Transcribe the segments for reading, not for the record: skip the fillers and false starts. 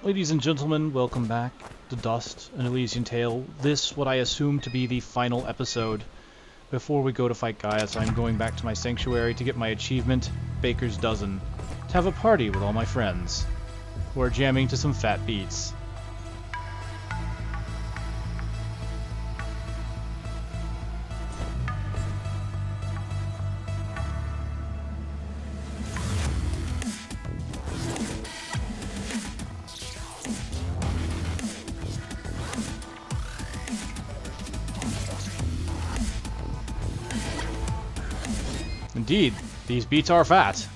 Ladies and gentlemen, welcome back to Dust and Elysian Tail. This, what I assume to be the final episode. Before we go to fight Gaius, I'm going back to my sanctuary to get my achievement, Baker's Dozen, to have a party with all my friends, who are jamming to some fat beats. Indeed, these beats are fat.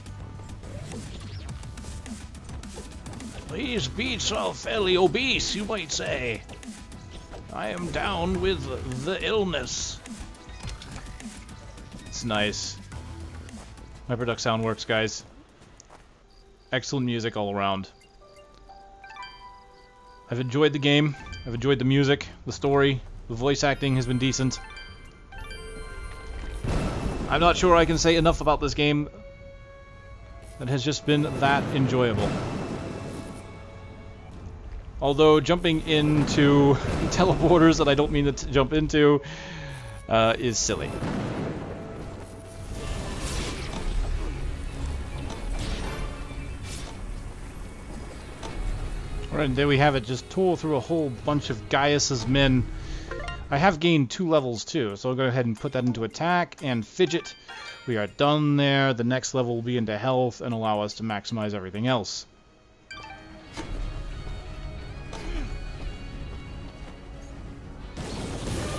These beats are fairly obese, you might say. I am down with the illness. It's nice. Hyperduck sound works, guys. Excellent music all around. I've enjoyed the game. I've enjoyed the music, the story. The voice acting has been decent. I'm not sure I can say enough about this game that has just been that enjoyable. Although jumping into teleporters that I don't mean to jump into is silly. Alright, and there we have it. Just tore through a whole bunch of Gaius's men. I have gained 2 levels too, so I'll go ahead and put that into attack and fidget. We are done there. The next level will be into health and allow us to maximize everything else.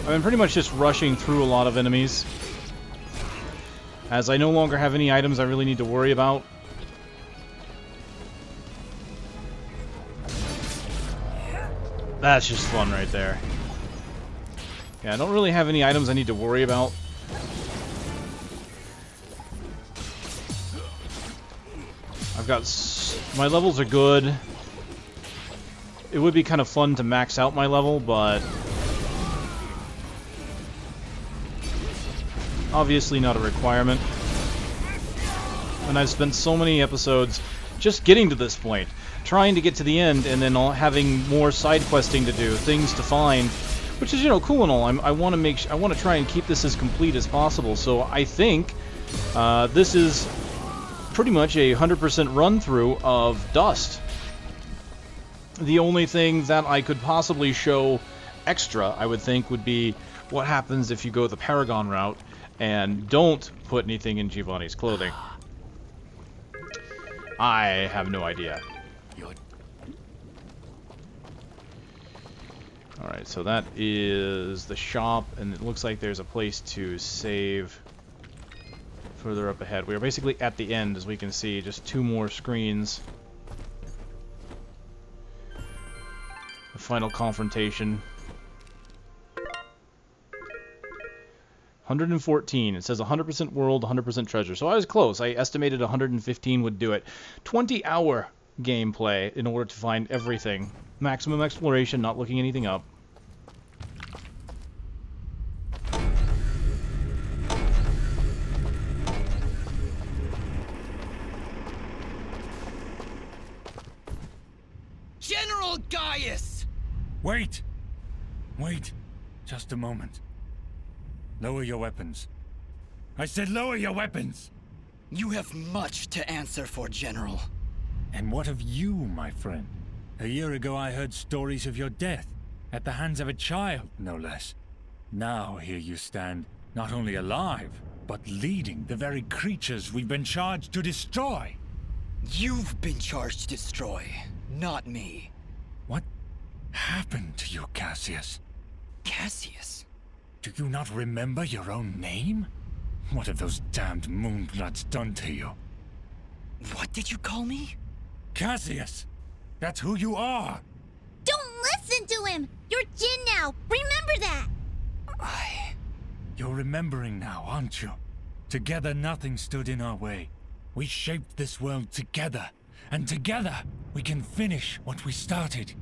I've been pretty much just rushing through a lot of enemies, as I no longer have any items I really need to worry about. That's just fun right there. Yeah, I don't really have any items I need to worry about. I've got... my levels are good. It would be kind of fun to max out my level, but... obviously not a requirement. And I've spent so many episodes just getting to this point. Trying to get to the end and then having more side questing to do, things to find. Which is, you know, cool and all. I want to try and keep this as complete as possible. So I think this is pretty much a 100% run through of Dust. The only thing that I could possibly show extra, I would think, would be what happens if you go the Paragon route and don't put anything in Giovanni's clothing. I have no idea. Alright, so that is the shop, and it looks like there's a place to save further up ahead. We are basically at the end, as we can see, just 2 more screens. The final confrontation. 114. It says 100% world, 100% treasure. So I was close. I estimated 115 would do it. 20-hour gameplay in order to find everything. Maximum exploration, not looking anything up. General Gaius! Wait! Wait. Just a moment. Lower your weapons. I said lower your weapons! You have much to answer for, General. And what of you, my friend? A year ago I heard stories of your death, at the hands of a child, no less. Now here you stand, not only alive, but leading the very creatures we've been charged to destroy. You've been charged to destroy, not me. What happened to you, Cassius? Cassius? Do you not remember your own name? What have those damned Moonbloods done to you? What did you call me? Cassius! That's who you are! Don't listen to him! You're Jin now! Remember that! You're remembering now, aren't you? Together nothing stood in our way. We shaped this world together, and together we can finish what we started.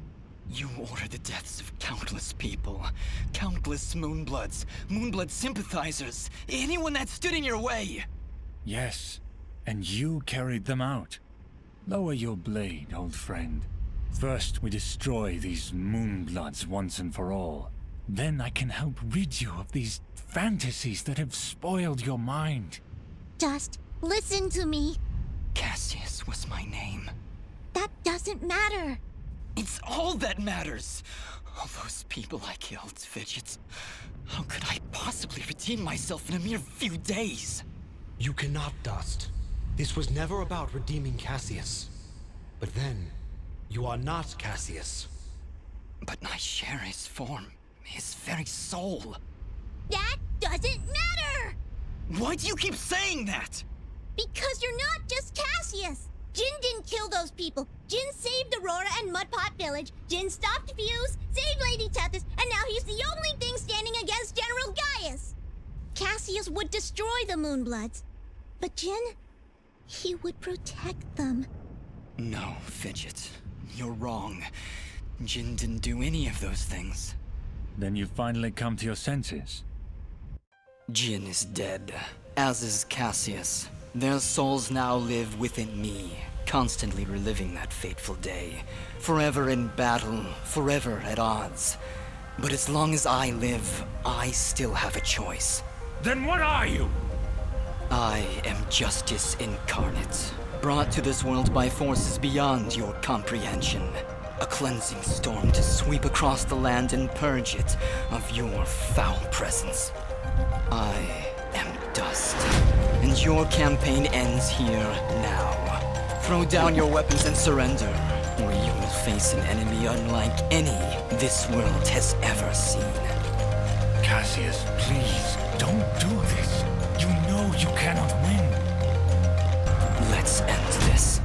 You ordered the deaths of countless people. Countless Moonbloods. Moonblood sympathizers. Anyone that stood in your way. Yes, and you carried them out. Lower your blade, old friend. First, we destroy these Moonbloods once and for all. Then I can help rid you of these fantasies that have spoiled your mind. Just listen to me. Cassius was my name. That doesn't matter. It's all that matters. All those people I killed, Fidget. How could I possibly redeem myself in a mere few days? You cannot, Dust. This was never about redeeming Cassius. But then, you are not Cassius. But I share his form, his very soul. That doesn't matter! Why do you keep saying that? Because you're not just Cassius! Jin didn't kill those people. Jin saved Aurora and Mudpot Village. Jin stopped Fuse, saved Lady Tethys, and now he's the only thing standing against General Gaius. Cassius would destroy the Moonbloods. But Jin, he would protect them. No, Fidget. You're wrong. Jin didn't do any of those things. Then you finally come to your senses. Jin is dead, as is Cassius. Their souls now live within me, constantly reliving that fateful day. Forever in battle, forever at odds. But as long as I live, I still have a choice. Then what are you? I am justice incarnate, brought to this world by forces beyond your comprehension. A cleansing storm to sweep across the land and purge it of your foul presence. I am dust, and your campaign ends here now. Throw down your weapons and surrender, or you will face an enemy unlike any this world has ever seen. Cassius, please, don't do this. You know you cannot win. Let's end this.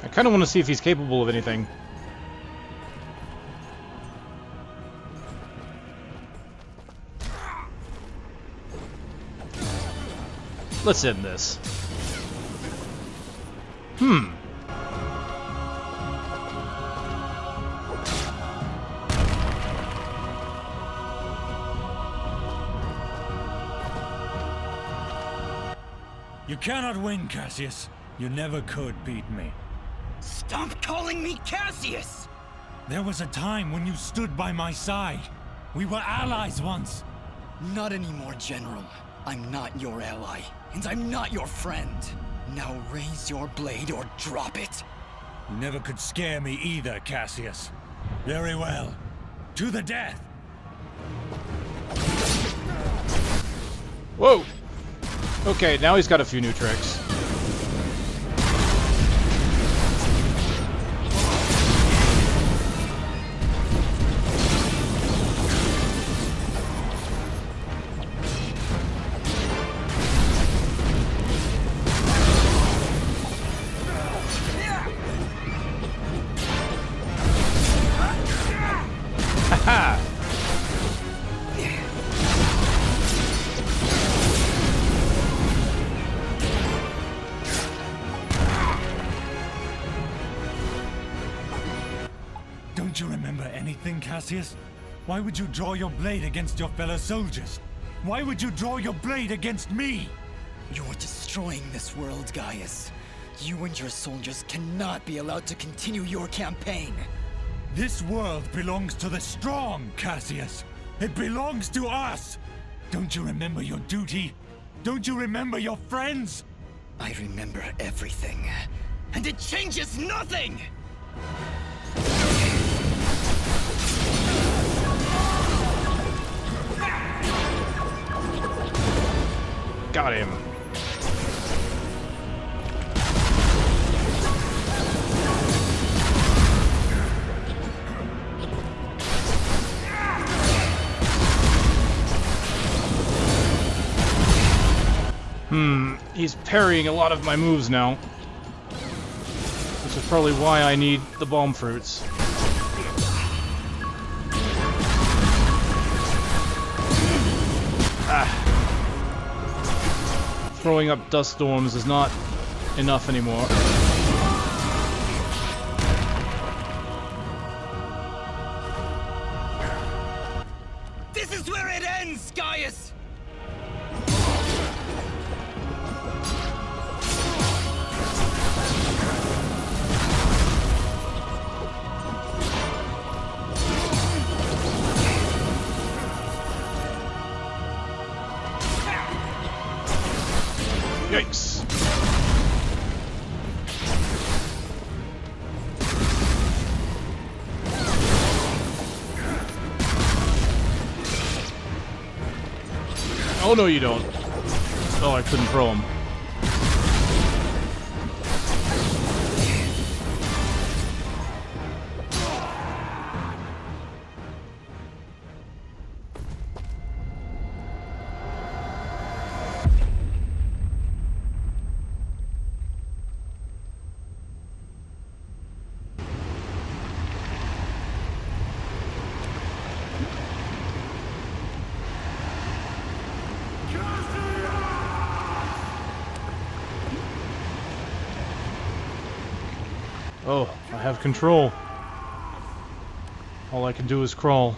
I kind of want to see if he's capable of anything. Let's end this. You cannot win, Cassius. You never could beat me. Stop calling me Cassius! There was a time when you stood by my side. We were allies once. Not anymore, General. I'm not your ally, and I'm not your friend. Now raise your blade or drop it. You never could scare me either, Cassius. Very well. To the death! Whoa! Okay, now he's got a few new tricks. Haha! Don't you remember anything, Cassius? Why would you draw your blade against your fellow soldiers? Why would you draw your blade against me? You're destroying this world, Gaius. You and your soldiers cannot be allowed to continue your campaign. This world belongs to the strong, Cassius. It belongs to us. Don't you remember your duty? Don't you remember your friends? I remember everything, and it changes nothing! Got him. He's parrying a lot of my moves now, which is probably why I need the bomb fruits. Throwing up dust storms is not enough anymore. This is where it ends, Gaius! Yikes. Oh no you don't. Oh, I couldn't throw him. Oh, I have control. All I can do is crawl.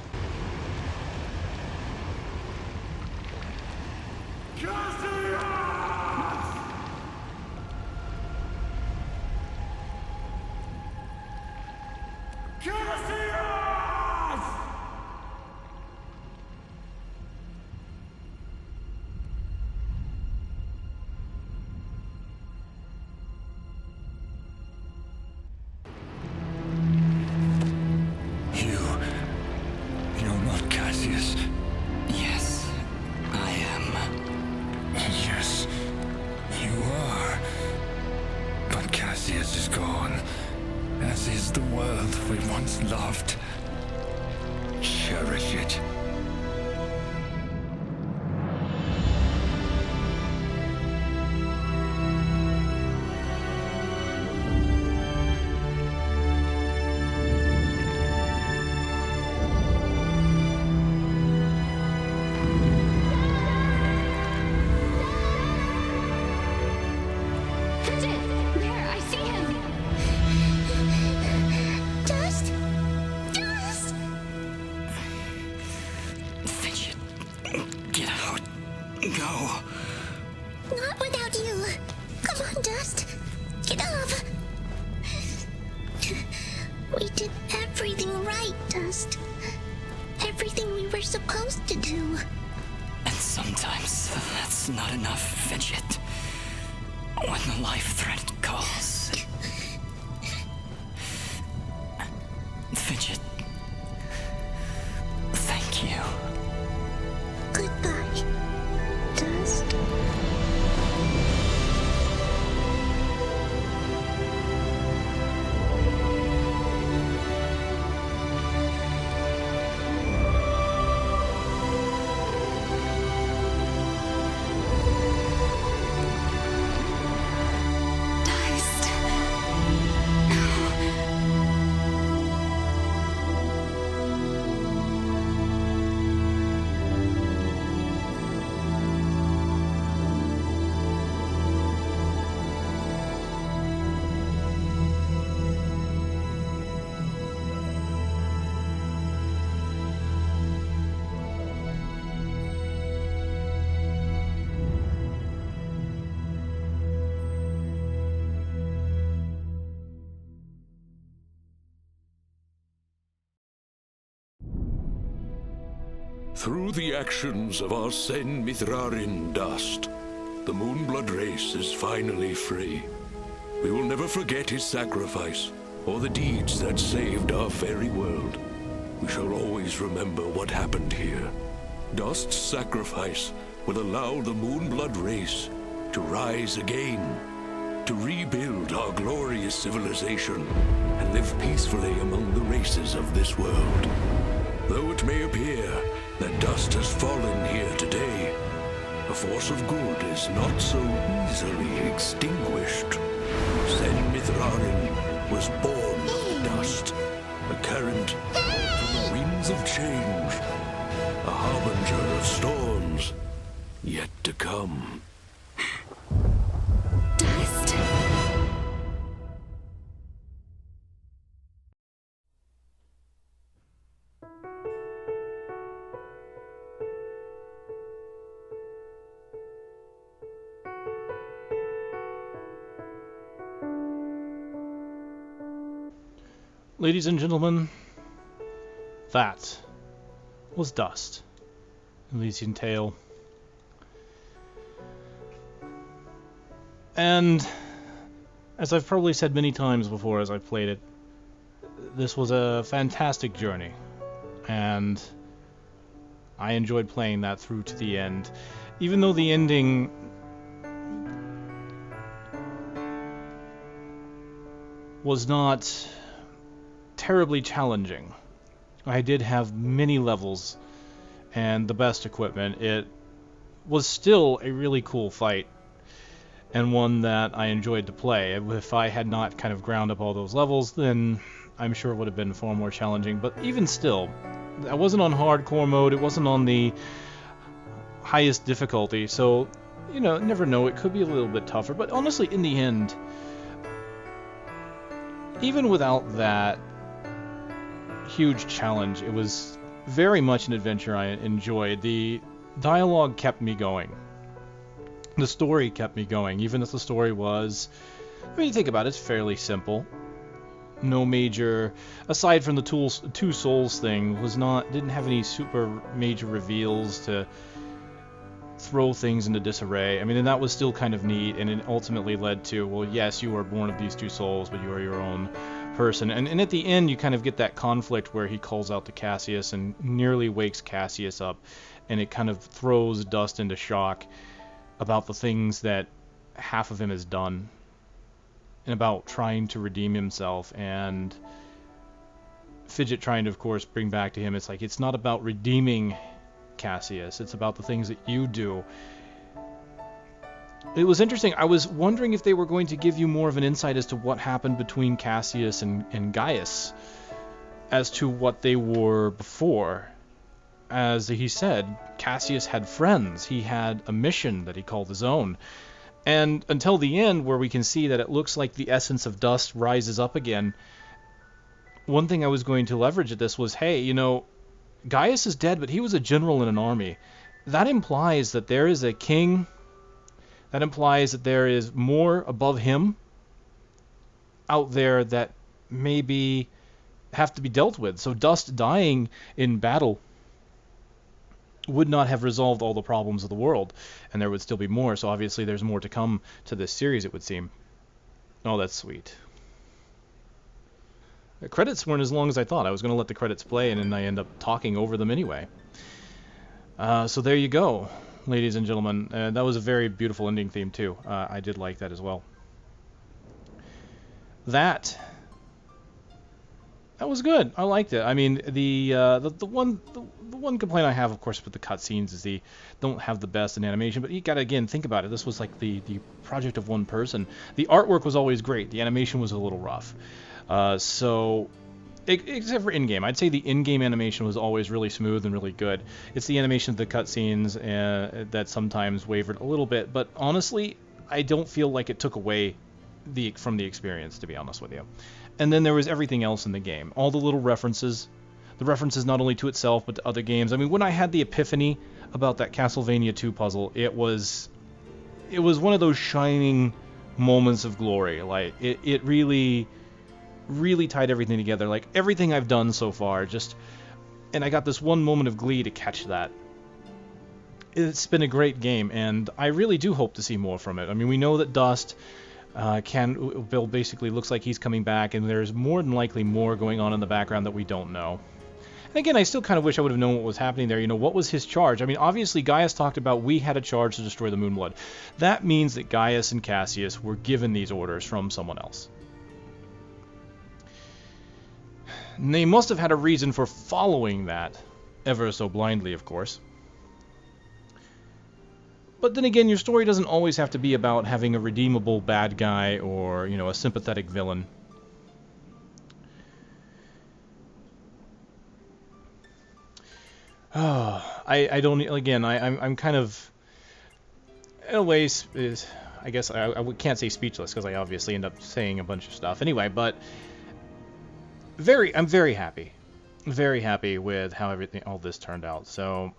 You're not Cassius. Yes, I am. Yes, you are. But Cassius is gone, as is the world we once loved. Cherish it. There, I see him. Dust? Dust! Fidget, get out. Go. Not without you. Come on, Dust. Get up. We did everything right, Dust. Everything we were supposed to do. And sometimes that's not enough, Fidget. When the life threat calls. Fidget. Thank you. Goodbye, Dust. Dust. Through the actions of our Sen Mithrarin Dust, the Moonblood race is finally free. We will never forget his sacrifice, or the deeds that saved our fairy world. We shall always remember what happened here. Dust's sacrifice will allow the Moonblood race to rise again, to rebuild our glorious civilization, and live peacefully among the races of this world. Though it may appear that Dust has fallen here today, a force of good is not so easily extinguished. Sen Mithrarin was born of dust, a current from the winds of change, a harbinger of storms yet to come. Dust. Ladies and gentlemen, that was Dust, Elysian Tail. And as I've probably said many times before as I've played it, this was a fantastic journey, and I enjoyed playing that through to the end. Even though the ending was not terribly challenging, I did have many levels and the best equipment. It was still a really cool fight, and one that I enjoyed to play. If I had not kind of ground up all those levels, then I'm sure it would have been far more challenging. But even still, I wasn't on hardcore mode, it wasn't on the highest difficulty, so, you know, never know, it could be a little bit tougher. But honestly, in the end, even without that huge challenge, it was very much an adventure I enjoyed. The dialogue kept me going. The story kept me going, even if the story was, I mean, you think about it, it's fairly simple. No major, aside from the two souls thing, didn't have any super major reveals to throw things into disarray. I mean, and that was still kind of neat, and it ultimately led to, well, yes, you are born of these two souls, but you are your own person. And at the end, you kind of get that conflict where he calls out to Cassius and nearly wakes Cassius up, and it kind of throws Dust into shock about the things that half of him has done, and about trying to redeem himself, and Fidget trying to, of course, bring back to him, it's like, it's not about redeeming Cassius, it's about the things that you do. It was interesting. I was wondering if they were going to give you more of an insight as to what happened between Cassius and Gaius, as to what they were before. As he said, Cassius had friends. He had a mission that he called his own. And until the end, where we can see that it looks like the essence of Dust rises up again, one thing I was going to leverage at this was, hey, you know, Gaius is dead, but he was a general in an army. That implies that there is a king. That implies that there is more above him out there that maybe have to be dealt with. So Dust dying in battle would not have resolved all the problems of the world, and there would still be more. So obviously there's more to come to this series, it would seem. Oh, that's sweet. The credits weren't as long as I thought. I was going to let the credits play, and then I end up talking over them anyway. So there you go, ladies and gentlemen. That was a very beautiful ending theme too. I did like that as well. That was good. I liked it. I mean, the one complaint I have, of course, with the cutscenes is they don't have the best in animation. But you gotta, again, think about it. This was like the project of one person. The artwork was always great. The animation was a little rough. So, except for in-game, I'd say the in-game animation was always really smooth and really good. It's the animation of the cutscenes that sometimes wavered a little bit. But honestly, I don't feel like it took away from the experience, to be honest with you. And then there was everything else in the game. All the little references. The references not only to itself, but to other games. I mean, when I had the epiphany about that Castlevania 2 puzzle, it was one of those shining moments of glory. Like, it really tied everything together. Like, everything I've done so far, and I got this one moment of glee to catch that. It's been a great game, and I really do hope to see more from it. I mean, we know that Dust Bill basically looks like he's coming back, and there's more than likely more going on in the background that we don't know. And again, I still kind of wish I would have known what was happening there. You know, what was his charge? I mean, obviously, Gaius talked about we had a charge to destroy the Moonblood. That means that Gaius and Cassius were given these orders from someone else. And they must have had a reason for following that, ever so blindly, of course. But then again, your story doesn't always have to be about having a redeemable bad guy or, you know, a sympathetic villain. I don't, again, I'm kind of, in a way, I guess I can't say speechless, because I obviously end up saying a bunch of stuff anyway, but I'm very happy with how all this turned out. So,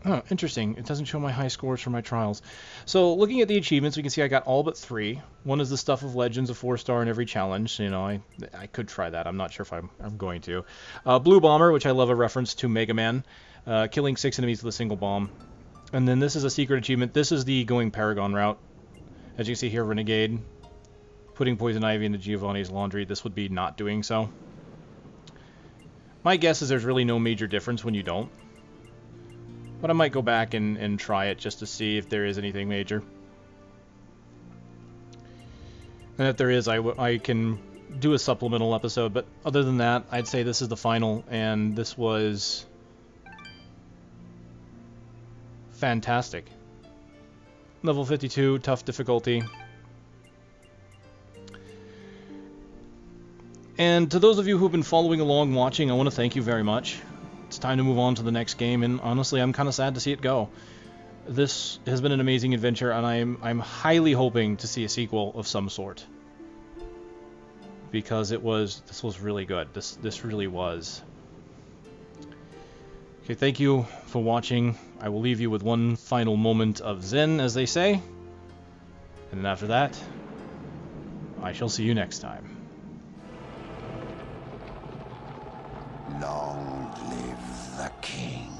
oh, interesting. It doesn't show my high scores for my trials. So, looking at the achievements, we can see I got all but 3. One is the Stuff of Legends, a 4-star in every challenge. You know, I could try that. I'm not sure if I'm going to. Blue Bomber, which I love, a reference to Mega Man. Killing 6 enemies with a single bomb. And then this is a secret achievement. This is the going Paragon route. As you can see here, Renegade. Putting Poison Ivy into Giovanni's laundry. This would be not doing so. My guess is there's really no major difference when you don't. But I might go back and try it just to see if there is anything major. And if there is, I can do a supplemental episode. But other than that, I'd say this is the final. And this was fantastic. Level 52, tough difficulty. And to those of you who've been following along, watching, I want to thank you very much. It's time to move on to the next game, and honestly, I'm kind of sad to see it go. This has been an amazing adventure, and I'm highly hoping to see a sequel of some sort. Because this was really good. This really was. Okay, thank you for watching. I will leave you with one final moment of Zen, as they say. And then after that, I shall see you next time. Long live the king.